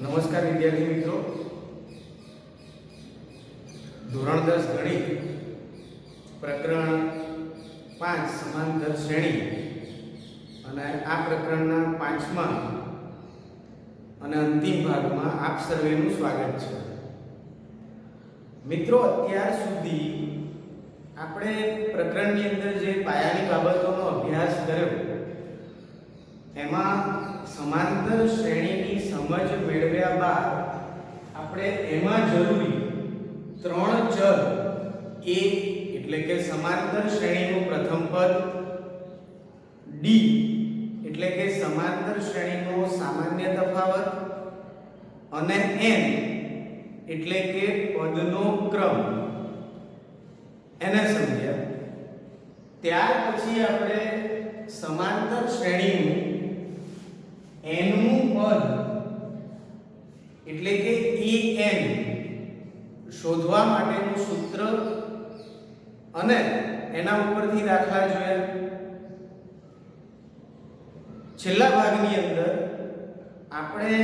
નમસ્કાર વિદ્યાર્થી મિત્રો, ધોરણ 10 ગણિત પ્રકરણ 5 સમાંતર શ્રેણી અને આ પ્રકરણના 5મા અને અંતિમ ભાગમાં આપ સર્વેનું સ્વાગત છે. મિત્રો, અત્યાર સુધી આપણે પ્રકરણની અંદર જે પાયાની બાબતોનો અભ્યાસ કર્યો એમાં સમાંતર શ્રેણીની સમજ મેળવ્યા બાદ આપણે એમાં જરૂરી ત્રણ ચલ a એટલે કે સમાંતર શ્રેણીનું પ્રથમ પદ, d એટલે કે સમાંતર શ્રેણીનો સામાન્ય તફાવત અને n એટલે કે પદનો ક્રમ એને સમજ્યા. ત્યાર પછી આપણે સમાંતર શ્રેણીનું nમું પદ એટલે કે en શોધવા માટેનું સૂત્ર અને એના ઉપરથી દાખલા જોયા. છેલ્લા ભાગની અંદર આપણે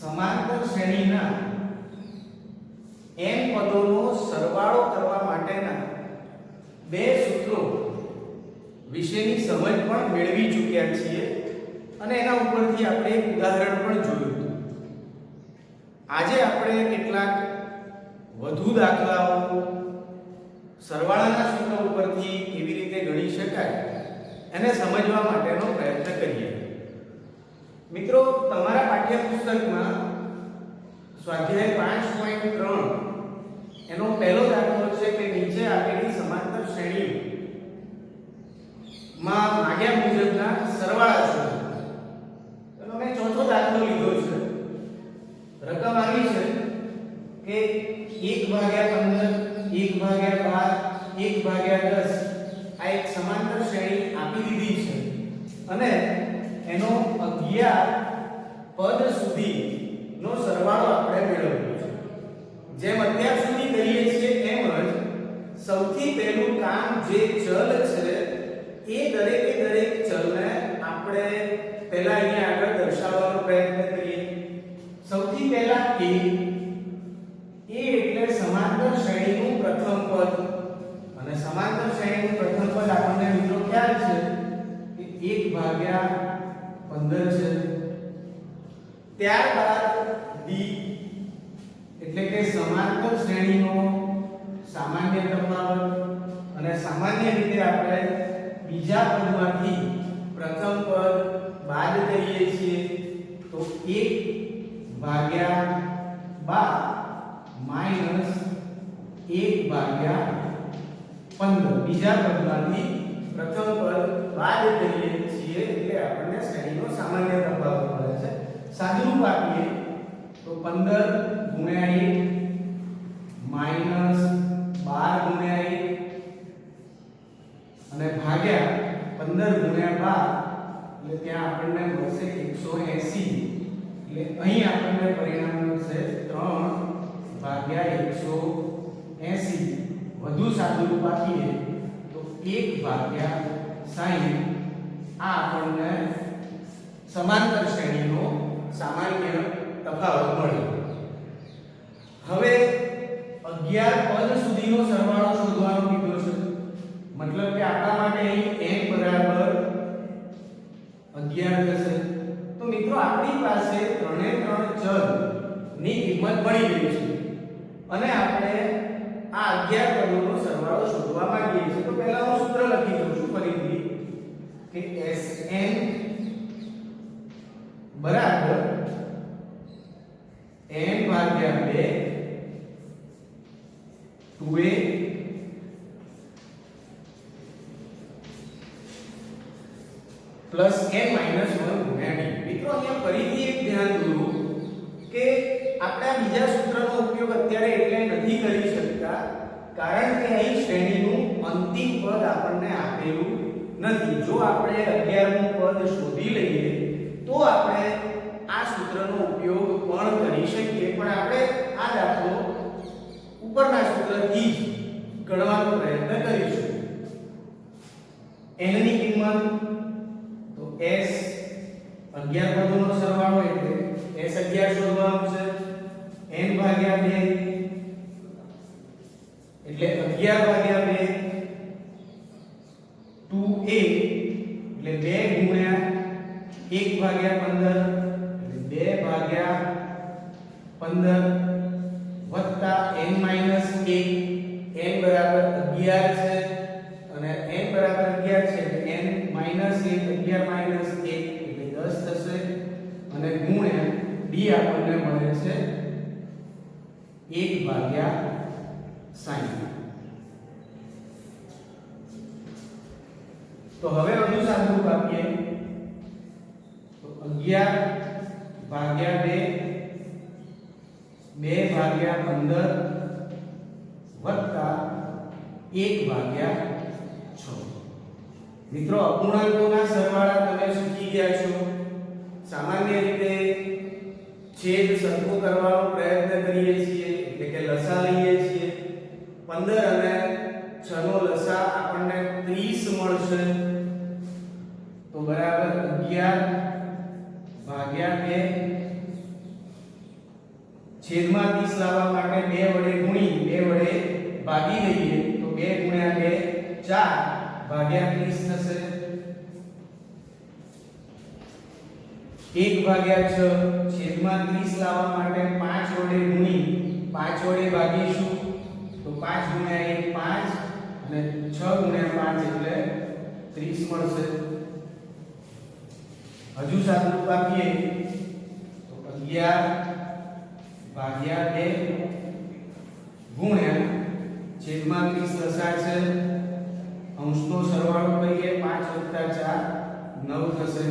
સમાંતર શ્રેણીના n પદોનો સરવાળો કરવા માટેના બે સૂત્રો વિશેની સમજ પણ મેળવી ચૂક્યા છીએ અને એના ઉપરથી આપણે એક ઉદાહરણ પણ જોયું હતું. આજે આપણે કેટલાક વધુ દાખલાઓ સરવાળાના સૂત્ર ઉપરથી કેવી રીતે ગણી શકાય એને સમજવા માટેનો પ્રયત્ન કરીએ. મિત્રો, તમારા પાઠ્યપુસ્તકમાં સ્વાધ્યાય 5.3 એનો પહેલો દાખલો છે કે નીચે આપેલી સમાંતર શ્રેણી માં માંગ્યા મુજબના સરવાળા શોધો. મેં ચોથો દાખલો લીધો છે. રકમ આવી છે કે 1/15 1/12 1/10 આ એક સમાંતર શ્રેણી આપી દીધી છે અને એનો 11 પદ સુધીનો સરવાળો આપણે મેળવવો છે. જેમ અત્યાર સુધી કરીએ છીએ એમ જ સૌથી પહેલું કામ જે ચલ છે એ દરેકે દરેક ચલને આપણે પહેલા અહીંયા આગળ દર્શાવવાનો પ્રયત્ન કરીએ. સૌથી પહેલા a એટલે સમાંતર શ્રેણીનું પ્રથમ પદ અને સમાંતર શ્રેણીનું પ્રથમ પદ આપણને મિત્રો ખ્યાલ છે કે 1/15 છે. ત્યારબાદ d એટલે કે સમાંતર શ્રેણીનો સામાન્ય તફાવત અને સામાન્ય રીતે આપણે બીજા પદમાંથી પ્રથમ પદ બાદ કરીએ છીએ તો 1/12 માઈનસ 1/15 બીજા પદમાંથી પ્રથમ પદ બાદ કરીએ છીએ એટલે આપણને શ્રેણીનો સામાન્ય તફાવત મળે છે. સાદુરૂપ આપીએ તો 15 ગુણ્યા 1 માઈનસ 12 ગુણ્યા 1 અને ભાગ્યા 15 ગુણ્યા 12 એટલે ત્યાં આપણને મળશે 180. એટલે અહીં આપણને પરિણામ મળશે 3/180. વધુ સાદુરૂપ આપીએ તો 1/60. આ આપણને સમાંતર શ્રેણીનો સામાન્ય તફાવત મળ્યો. હવે 11 પદ સુધીનો સરવાળો શોધવાનો કીધો છે. મતલબ કે આપણા માટે અહીં n બરાબર 11 થશે. તો મિત્રો, આપણી પાસે ત્રણે ત્રણ ચલ ની કિંમત મળી ગઈ છે અને આપણે આ 11 પદોનો સરવાળો શોધવા માંગીએ છીએ. તો પહેલા હું સૂત્ર લખી દઉં છું ફરીથી કે Sn બરાબર n/2 2a plus n minus 1 ગુણ્યા d. મિત્રો, અહીંયા ફરીથી એક ધ્યાન દોરો કે આપણે આ બીજા સૂત્રનો ઉપયોગ અત્યારે એટલે નથી કરી શકતા કારણ કે અહીં શ્રેણીનું અંતિમ પદ આપણને આપેલું નથી. જો આપણે 11મું પદ શોધી લઈએ તો આપણે આ સૂત્રનો ઉપયોગ પણ કરી શકીએ, પણ આપણે આ દાખલો ઉપરના સૂત્રથી જ ગણવાનો પ્રયત્ન કરીશું. n ની કિંમત તો s 11 પદોનો સરવાળો એટલે S11 શોધવાનું છે n ભાગ્યા 2 એટલે 11 ભાગ્યા 2 2a એટલે 2 ગુણ્યા 1 ભાગ્યા 15 એટલે 2 ભાગ્યા 15 વત્તા n માઈનસ 1 n બરાબર 11 છે અને n બરાબર 11 છે એટલે n માઈનસ 1 11 માઈનસ 1 એટલે 10 થશે અને ગુણ્યા d આપણને મળે છે 1 ભાગ્યા 60. તો હવે વધુ સાદું રૂપ આપીએ તો 11 ભાગ્યા 2 2 ભાગ્યા 15 વત્તા 1 ભાગ્યા 6. મિત્રો અપૂર્ણાંકોના સરવાળા તમે શીખી ગયા છો. સામાન્ય રીતે છેદ સરખો કરવાનો પ્રયત્ન કરીએ છીએ એટલે કે લસા લઈએ છીએ. 15 અને 6 નો લસા આપણને 30 મળશે. તો બરાબર 11 ભાગ્યા 2 છેદમાં 30 લાવવા માટે 2 વડે ગુણી 2 વડે ભાગી દઈએ તો 2 ગુણ્યા 2 4 ભાગ્યા 30 થશે. 1 ભાગ્યા 6 છેદમાં 30 લાવવા માટે 5 વડે ગુણી 5 વડે ભાગીશું તો 5 ગુણ્યા 1 5 અને 6 ગુણ્યા 5 એટલે 30 મળશે. હજુ સાદું રૂપ આપીએ તો 11 ભાગ્યા 2 ગુણ્યા છેદમાં 30 લસા છે અંશનો સરવાળો કરીએ 5 + 4 9 થશે.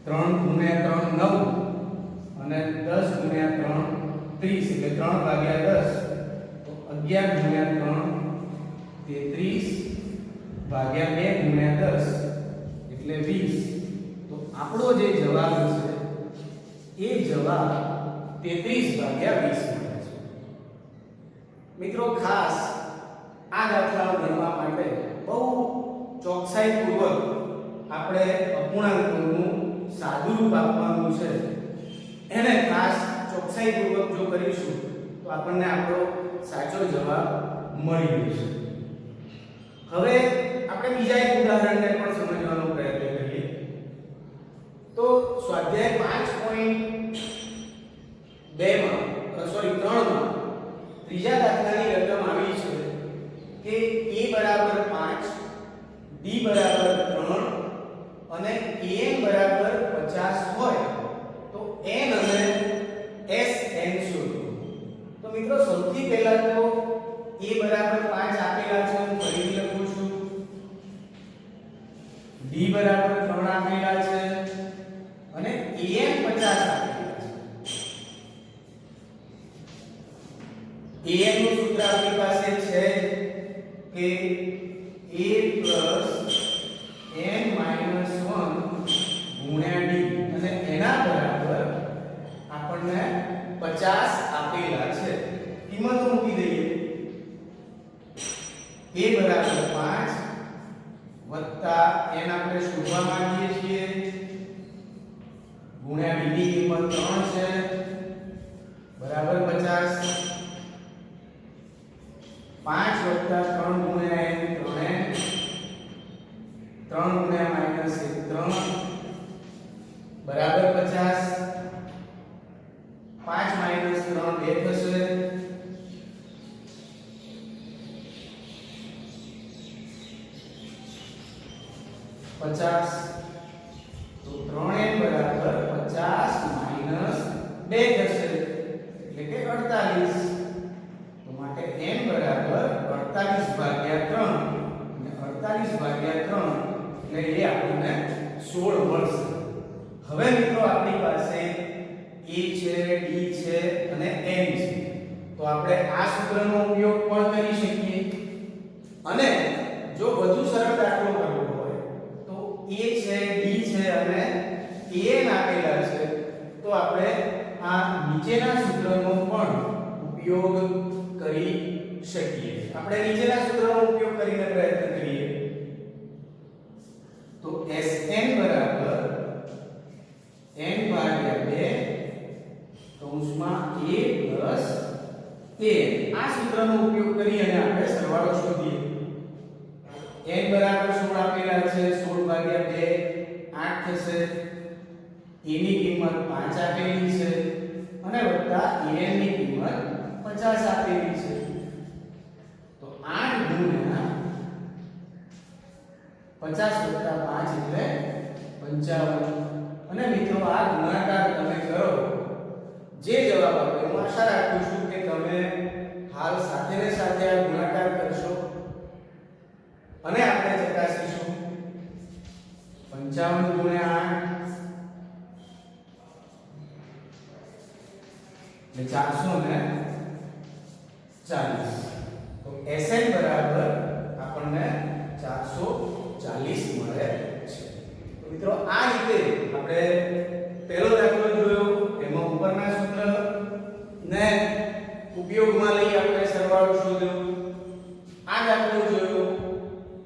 3 ગુણ્યા 3 9 અને 10 ગુણ્યા 3 30 એટલે 3 ભાગ્યા 10 તો 11 ગુણ્યા 3 33 ભાગ્યા 2 ગુણ્યા 10 એટલે 20. તો આપણો જે જવાબ છે એ જવાબ 33 ભાગ્યા 20 મળે છે. મિત્રો ખાસ આ દાખલાઓ ગણવા માટે બહુ ચોકસાઈપૂર્વક આપણે અપૂર્ણાંકોનું સાદું રૂપ આપવાનું છે. એને ખાસ ચોકસાઈપૂર્વક જો કરીશું તો આપણને આપણો સાચો જવાબ મળી જશે. હવે આપણે બીજા એક ઉદાહરણને પણ સમજવાનો પ્રયત્ન કરીએ. તો સ્વાધ્યાય 3 માં ત્રીજા દાખલાની રકમ આવી છે કે a બરાબર 5 d બરાબર 3 અને an બરાબર 50 હોય તો n અને sn શોધો. તો મિત્રો સૌથી પહેલા તો a બરાબર 5 આપેલા છે, હું ફરીથી લખું છું. d બરાબર 3 આપેલા છે અને an 50 આપેલા છે. an નું સૂત્ર આપણી પાસે છે કે a n - 1 ગુણ્યા d અને એના બરાબર આપણને 50 આપેલા છે. કિંમતો મૂકી દઈએ. a બરાબર 5 વત્તા n આપણે શોધવા માંગીએ છીએ ગુણ્યા d ની કિંમત 3 છે બરાબર 50. 5 વત્તા 3 ગુણ્યા n 3n 3 ગુણ્યા -1 3 બરાબર 50. 5 - 3 2 થશે. 50 તો 3n બરાબર 50 - 2 થશે એટલે કે 48. તો માટે n બરાબર 48 ભાગ્યા 3 અને 48 ભાગ્યા 3 એટલે એ આપણને 16 મળશે. હવે મિત્રો આપણી પાસે a છે, d છે અને n છે. તો આપણે આ સૂત્રનો ઉપયોગ પણ કરી શકીએ અને જો વધુ સરળ દાખલો કરવો હોય તો a છે, d છે અને an આપેલા છે તો આપણે આ નીચેના સૂત્રનો પણ ઉપયોગ કરી શકીએ. આપણે નીચેના સૂત્રનો ઉપયોગ કરીને પ્રયત્ન કરીએ તો Sn બરાબર n કૌંસમાં a પ્લસ a આ સૂત્રનો ઉપયોગ કરી અને આપણે સરવાળો શોધીએ. n બરાબર 16 આપેલા છે, 16 ભાગ્યા 2 8 થશે. a ની કિંમત 5 આપેલી છે અને વત્તા an ની કિંમત 50 આપેલી છે. તો 8 ગુણ્યા 50 વત્તા 5 એટલે 55. અને મિત્રો આ ગુણાકાર તમે કરો, જે જવાબ આવે હું આશા રાખું છું કે તમે હાલ સાથે ને સાથે આ ગુણાકાર કરશો અને આપણે ચકાસીશું. 55 ગુણ્યા 8 એટલે 440. તો Sn બરાબર આપણને 440 મળે છે. તો મિત્રો આ રીતે આપણે પહેલો દાખલો જોયો, એમાં ઉપરના સૂત્ર ને ઉપયોગમાં લઈ આપણે સરવાળો શોધ્યો. આ દાખલો જોયો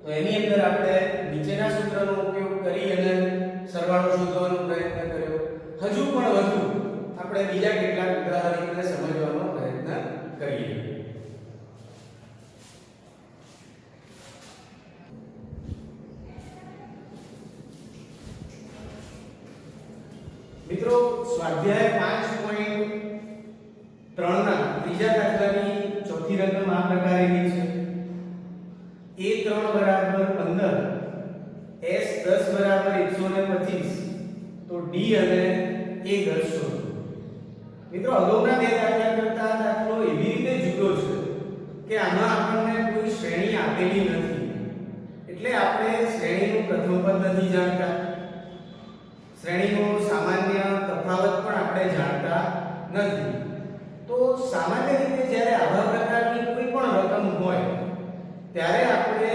તો એની અંદર આપણે નીચેના સૂત્રનો ઉપયોગ કરી અને સરવાળો શોધવાનો પ્રયત્ન કર્યો. હજુ પણ વધુ આપણે બીજા કેટલાક ઉદાહરણોને સમજવાનો પ્રયત્ન કરીએ. મિત્રો સ્વાધ્યાય 5.3 ના ત્રીજા દાખલાની ચોથી રકમ આ પ્રકારેની છે. a3 બરાબર 15, s10 બરાબર 125, તો d અને a10 શોધો. મિત્રો અગાઉના બે દાખલા કરતા આ દાખલો એવી રીતે જુદો છે કે આમાં આપણને કોઈ શ્રેણી આપેલી નથી, એટલે આપણે શ્રેણીનું પ્રથમ પદ નથી જાણતા, શ્રેણીનો સામાન્ય તફાવત પણ આપણે જાણતા નથી. તો સામાન્ય રીતે જ્યારે આવા પ્રકારની કોઈ પણ રકમ હોય ત્યારે આપણે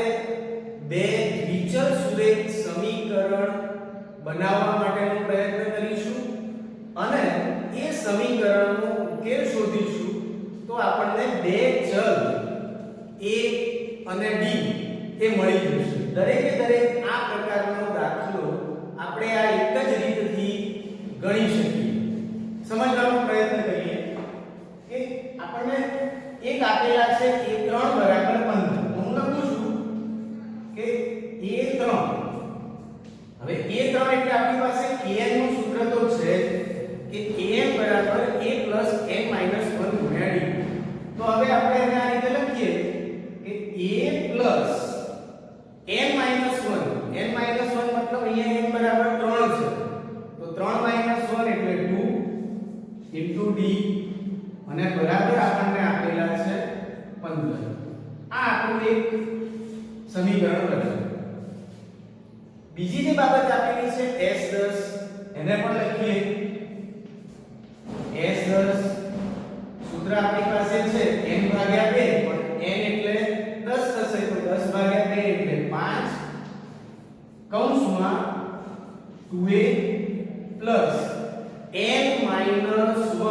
બે દ્વિચલ સુરેખ સમીકરણ બનાવવા માટેનો પ્રયત્ન કરીશું અને એ સમીકરણનો ઉકેલ શોધીશું. તો આપણને બે ચલ a અને d એ મળી જશે. દરેકે દરેક આ પ્રકારનો દાખલો આપણે આ એક જ રીતથી ગણી શકીએ. સમજવાનો પ્રયત્ન કરીએ કે આપણને એક આપેલા છે a3 બરાબર 15. હું લખું છું કે a3. હવે a3 એટલે આપણી પાસે an નું સૂત્ર તો છે કે an બરાબર a plus n minus 1 ગુણ્યા d. તો હવે આપણે એને આ રીતે લખીએ કે a plus n minus 1. n minus 1 મતલબ અહીંયા n બરાબર 3 છે, તો 3 minus 1 એટલે 2 into d અને બરાબર આપણને આપેલા છે 15. આ આપણું એક સમીકરણ બન્યું. બીજી જે બાબત આપેલી છે s10, એને પણ લખીએ. s10 સૂત્ર આપણી પાસે છે n ભાગ્યા 2, પણ n એટલે 10 થશે, તો 10 ભાગ્યા 2 એટલે 5 કૌંસમાં 2a plus n minus 1,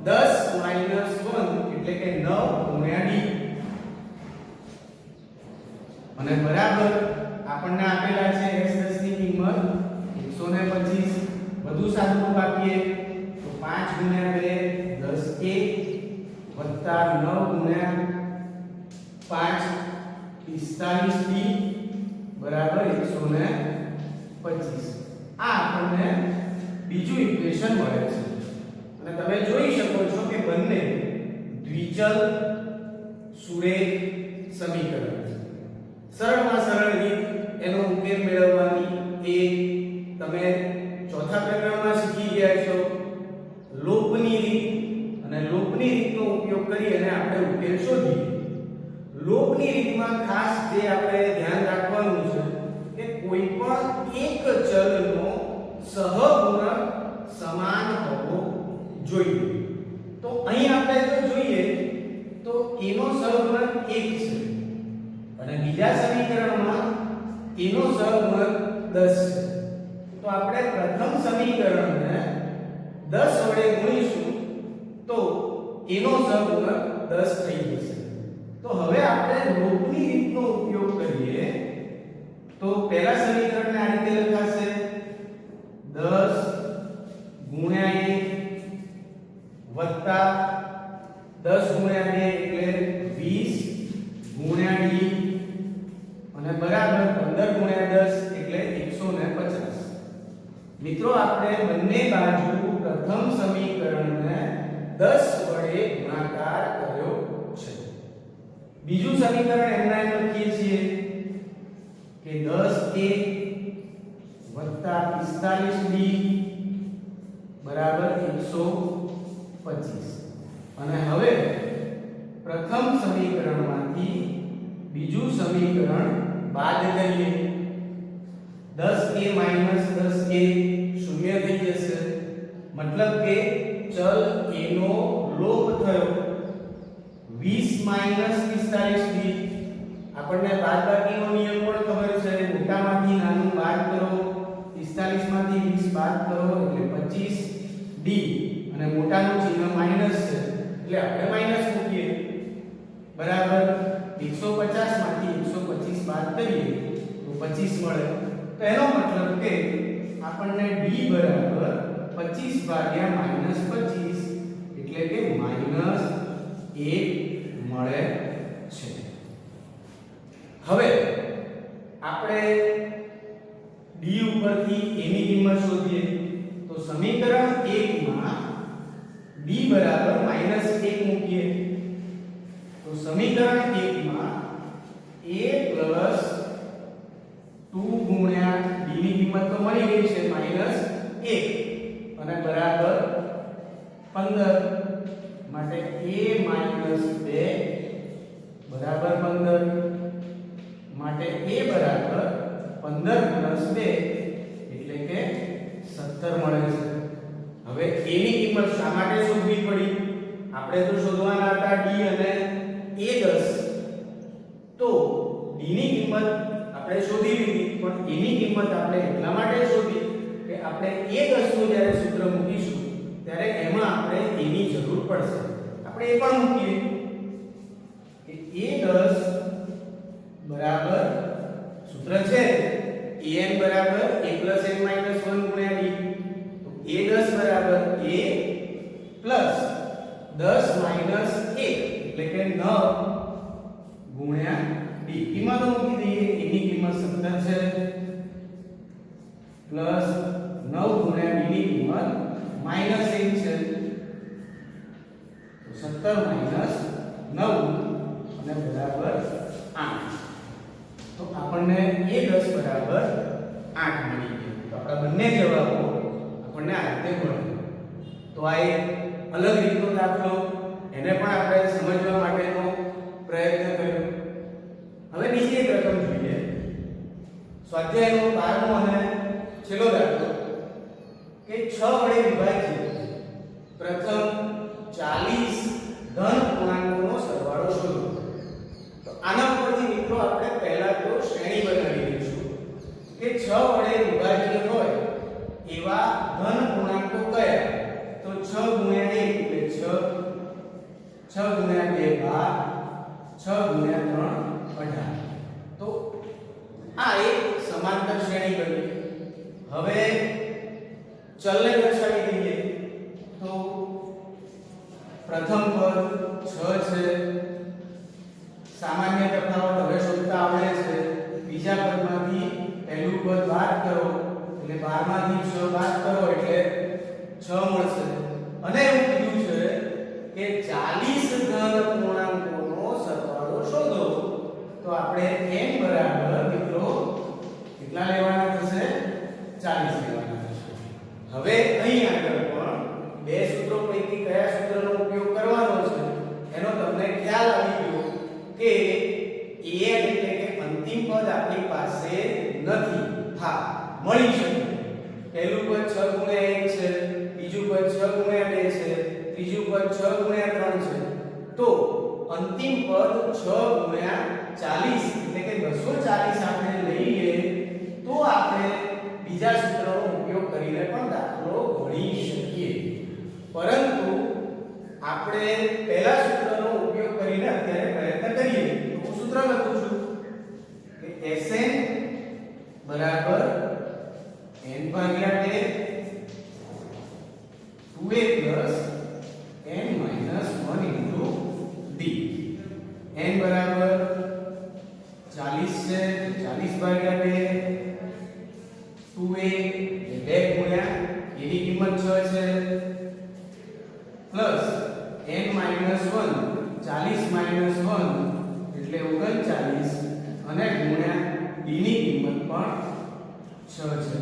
10 minus 1 એટલે કે 9 ગુણ્યા d અને બરાબર આપણને આપેલા છે s10 ની કિંમત 125. વધુ સાદું રૂપ આપીએ તો 5 ગુણ્યા 2 10a વત્તા 9 ગુણ્યા 5 45d બરાબર 125. આ આપણને બીજું ઇક્વેશન મળે છે અને તમે જોઈ શકો છો કે બંને દ્વિચલ સુરેખ સમીકરણ છે. સરળમાં સરળ રીત એનો ઉકેલ મેળવવાની એ તમે ચોથા પ્રકરણમાં શીખી ગયા છો. લોપની રીત, અને લોપની રીતનો ઉપયોગ કરી અને આપણે ઉકેલ શોધીએ. લોપની રીતમાં ખાસ જે આપણે ધ્યાન રાખવાનું છે કે કોઈ પણ એક ચલનો સહગુણક સમાન હોવો જોઈએ. તો અહીં આપણે જો જોઈએ તો એનો સહગુણક 1 છે અને બીજા સમીકરણમાં એનો સહગુણક 10 છે. તો આપણે પ્રથમ સમીકરણને 10 વડે ગુણીશું તો એનો સહગુણક 10 થઈ જશે. તો હવે આપણે લોપની રીતનો ઉપયોગ કરીએ તો પહેલા સમીકરણને આ રીતે લખાશે 10 ગુણ્યા 1 વત્તા 10 ગુણ્યા 2 એટલે 20 ગુણ્યા d અને બરાબર 15 ગુણ્યા 10 એટલે 150. મિત્રો આપણે બંને બાજુ પ્રથમ સમીકરણને 10 વડે ગુણાકાર કર્યો છે. બીજું સમીકરણ એમના એમ લખીએ છીએ કે 10a વત્તા 45b બરાબર 125. અને હવે પ્રથમ સમીકરણમાંથી બીજું સમીકરણ બાદ કરીએ. 10a માઈનસ 10a શૂન્ય થઈ જશે, મતલબ કે ચલ a નો લોપ થયો. 20 માઈનસ 45b આપણને બાદબાકીનો નિયમ પણ ખબર છે. મોટામાંથી નાનું બાદ કરો, 45 માંથી 20 બાદ કરો એટલે 25d અને મોટાનું ચિહ્ન માઈનસ છે એટલે આપણે માઈનસ મૂકીએ બરાબર 150 માંથી 125 બાદ કરીએ તો 25 મળે. તો એનો મતલબ કે આપણને d બરાબર 25 ભાગ્યા માઈનસ 25 એટલે કે માઈનસ 1 મળે છે. હવે આપણે d ઉપરથી a ની કિંમત શોધીએ તો સમીકરણ 1 માં d બરાબર -1 મૂકીએ તો સમીકરણ 1 માં a 2 ગુણ્યા d ની કિંમત તો મળી ગઈ છે -1 અને બરાબર 15 માટે a 2 બરાબર 15 માટે a બરાબર 15 + 2 એટલે કે 17 મળે છે. હવે a ની કિંમત શા માટે શોધવી પડી? આપણે તો શોધવાના હતા d અને a10. તો d ની કિંમત આપણે શોધી લીધી, પણ a ની કિંમત આપણે એટલા માટે શોધી કે આપણે a10 નું જ્યારે સૂત્ર મૂકીશું ત્યારે એમાં આપણે a ની જરૂર પડશે. આપણે એ પણ મૂકીએ કે a10 બરાબર સૂત્ર છે an બરાબર a n - 1 ગુણ્યા d. તો a10 બરાબર a પ્લસ 10 માઈનસ 1 એટલે કે 9 ગુણ્યા d. કિંમતો મૂકી દઈએ. a ની કિંમત 17 છે પ્લસ 9 ગુણ્યા d ની કિંમત -1 છે. તો 17 માઈનસ 9 અને બરાબર 8. તો આપણને a10 બરાબર 8 મળી ગયું. તો આપણા બંને જવાબો આપણને આ રીતે મળ્યા. તો આ એક અલગ રીતનો દાખલો, એને પણ આપણે સમજવા માટેનો પ્રયત્ન કર્યો. હવે બીજી એક રકમ જોઈએ. સ્વાધ્યાયનો 12મો અને છેલ્લો દાખલો કે 6 વડે વિભાજિત પ્રથમ 40 ધન પૂર્ણાંકોનો સરવાળો શોધો. તો આના ઉપરથી મિત્રો આપણે પહેલા તો શ્રેણી બનાવી લઈશું કે 6 વડે વિભાજ્ય હોય એવા ધન પૂર્ણાંકો કયા? તો 6 ગુણ્યા 1 એટલે 6, 6 ગુણ્યા 2 12, 6 ગુણ્યા 3 18. તો આ એક સમાંતર શ્રેણી બની. હવે ચલને દર્શાવી દઈએ. તો પ્રથમ પદ 6 છે. સામાન્ય તફાવત હવે શોધતા આવડે છે. બીજા પદમાંથી પહેલું પદ બાદ કરો એટલે 12 માંથી 6 બાદ કરો એટલે 6 મળશે. અને એવું કીધું છે કે 40 ધન પૂર્ણાંકોનો સરવાળો શોધો. તો આપણે n બરાબર મિત્રો કેટલા લેવાના થશે? 40 લેવાના થશે. હવે અહીં આગળ પણ બે સૂત્રો પૈકી કયા સૂત્રનો ઉપયોગ કરવાનો છે એનો તમને ખ્યાલ આવી ગયો કે an એટલે કે અંતિમ પદ આપણી પાસે નથી. હા, મળી શકે. પહેલું પદ 6 ગુણ્યા 1 છે, બીજું પદ 6 ગુણ્યા 2 છે, ત્રીજું પદ 6 ગુણ્યા 3 છે. તો અંતિમ પદ 6 ગુણ્યા 40 એટલે કે 240 આપણે લઈએ તો આપણે બીજા સૂત્રનો ઉપયોગ કરીને પણ દાખલો ગણી શકીએ. પરંતુ આપણે પહેલા સૂત્રનો ઉપયોગ કરીને અત્યારે પ્રયત્ન કરીએ. તો હું સૂત્ર લખું છું કે Sn બરાબર n ભાગ્યા 2 2a પ્લસ ભાગ્યા 2 2a એટલે 2 ગુણ્યા એની કિંમત 6 છે પ્લસ n - 1 40 - 1 એટલે 39 અને ગુણ્યા b ની કિંમત પણ 6 છે.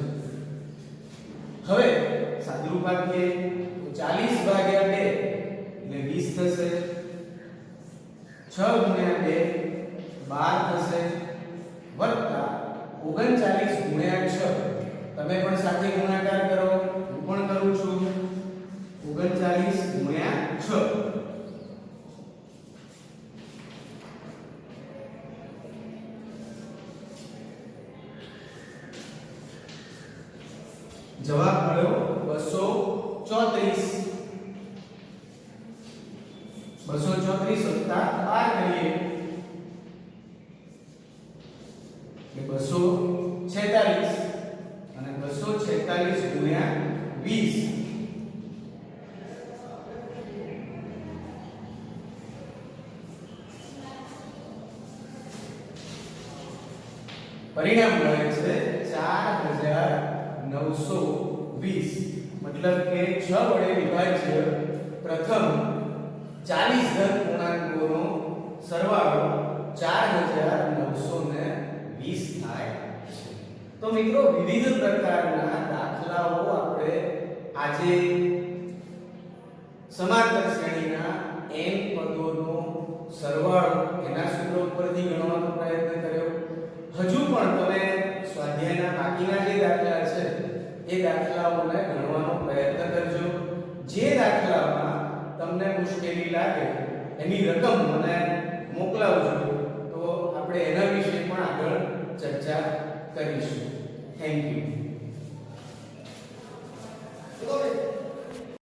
હવે સાદુરૂપ આપીએ તો 40 ભાગ્યા 2 એટલે 20 થશે 6 ગુણ્યા 2 12 થશે વત્તા 39 ગુણ્યા 6 તમે પણ સાથે ગુણાકાર કરો હું પણ કરું છું 39 ગુણ્યા 6 જવાબ મળ્યો 234 વત્તા 12 કરીએ કે 246 અને 246 ગુણ્યા 20 પરિણામ મળે છે 4920 મતલબ કે 6 વડે વિભાજ્ય પ્રથમ 40 ધન પૂર્ણાંકોનો સરવાળો 4920 થાય છે. તો મિત્રો વિવિધ પ્રકારના દાખલાઓ આપણે આજે સમાંતર શ્રેણીના n પદોનો સરવાળો એના સૂત્ર ઉપરથી ગણવાનો પ્રયત્ન કર્યો. હજુ પણ તમે સ્વાધ્યાયના બાકીના જે દાખલા છે એ દાખલાઓને ગણવાનો પ્રયત્ન કરજો. જે દાખલામાં તમને મુશ્કેલી લાગે એની રકમ મને મોકલાવજો તો આપણે એના વિશે પણ આગળ ચર્ચા કરીશું. Thank you.